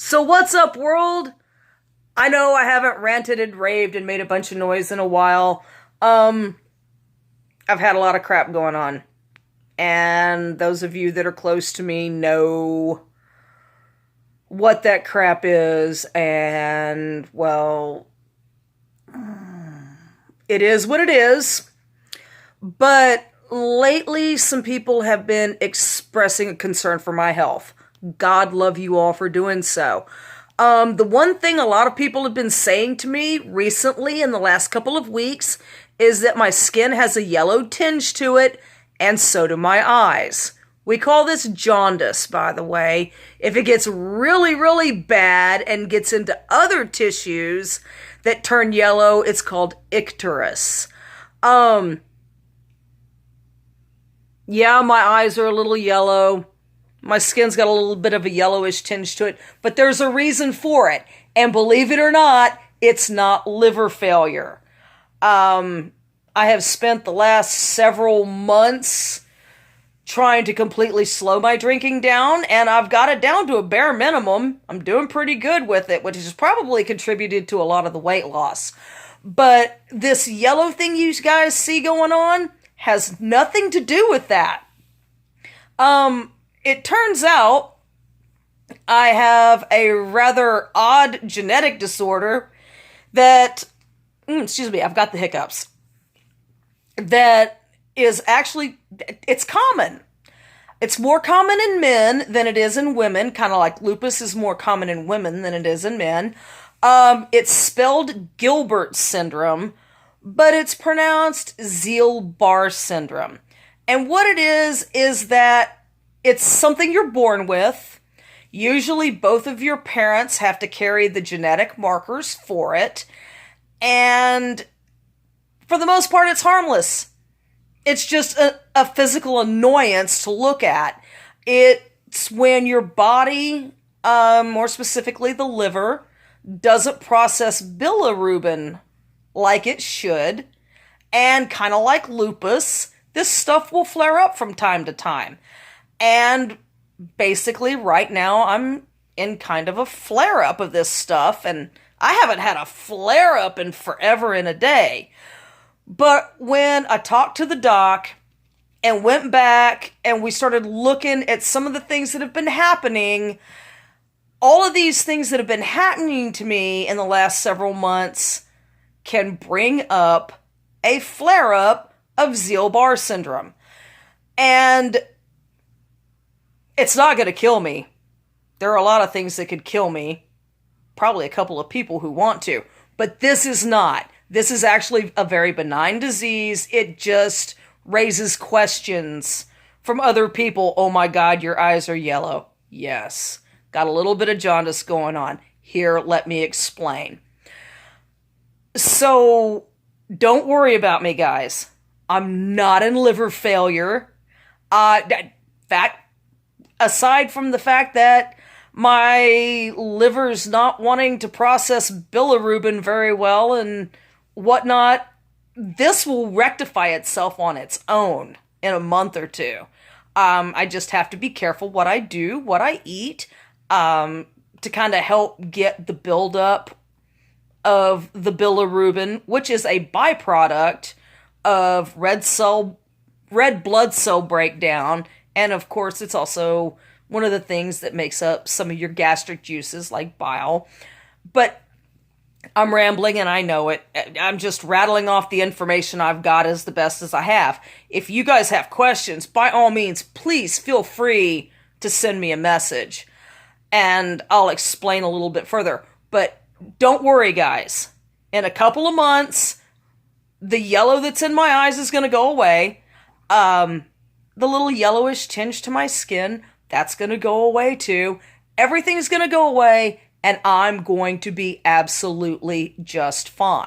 So what's up, world? I know I haven't ranted and raved and made a bunch of noise in a while. Um, I've had a lot of crap going on. And those of you that are close to me know what that crap is. And, well, it is what it is. But lately, some people have been expressing a concern for my health. God love you all for doing so. The one thing a lot of people have been saying to me recently in the last couple of weeks is that my skin has a yellow tinge to it, and so do my eyes. We call this jaundice, by the way. If it gets really, really bad and gets into other tissues that turn yellow, it's called icterus. Yeah, my eyes are a little yellow. My skin's got a little bit of a yellowish tinge to it, but there's a reason for it. And believe it or not, it's not liver failure. I have spent the last several months trying to completely slow my drinking down, and I've got it down to a bare minimum. I'm doing pretty good with it, which has probably contributed to a lot of the weight loss. But this yellow thing you guys see going on has nothing to do with that. It turns out I have a rather odd genetic disorder that, I've got the hiccups, that is actually, it's common. It's more common in men than it is in women, kind of like lupus is more common in women than it is in men. It's spelled Gilbert syndrome, but it's pronounced Zeal-Bar syndrome. And what it is that it's something you're born with. Usually both of your parents have to carry the genetic markers for it. And for the most part, it's harmless. It's just a physical annoyance to look at. It's when your body, more specifically the liver, doesn't process bilirubin like it should. And kind of like lupus, this stuff will flare up from time to time. And basically right now I'm in kind of a flare-up of this stuff, and I haven't had a flare-up in forever and a day. But when I talked to the doc and went back and we started looking at some of the things that have been happening, all of these things that have been happening to me in the last several months can bring up a flare-up of Zeal-Bar syndrome. And it's not going to kill me. There are a lot of things that could kill me. Probably a couple of people who want to. But this is not. This is actually a very benign disease. It just raises questions from other people. Oh my God, your eyes are yellow. Yes. Got a little bit of jaundice going on. Here, let me explain. So, don't worry about me, guys. I'm not in liver failure. Aside from the fact that my liver's not wanting to process bilirubin very well and whatnot, this will rectify itself on its own in a month or two. I just have to be careful what I do, what I eat, to kind of help get the buildup of the bilirubin, which is a byproduct of red blood cell breakdown. And of course, it's also one of the things that makes up some of your gastric juices like bile. But I'm rambling and I know it. I'm just rattling off the information I've got as the best as I have. If you guys have questions, by all means, please feel free to send me a message and I'll explain a little bit further. But don't worry, guys. In a couple of months, the yellow that's in my eyes is going to go away. The little yellowish tinge to my skin, that's going to go away too. Everything's going to go away, and I'm going to be absolutely just fine.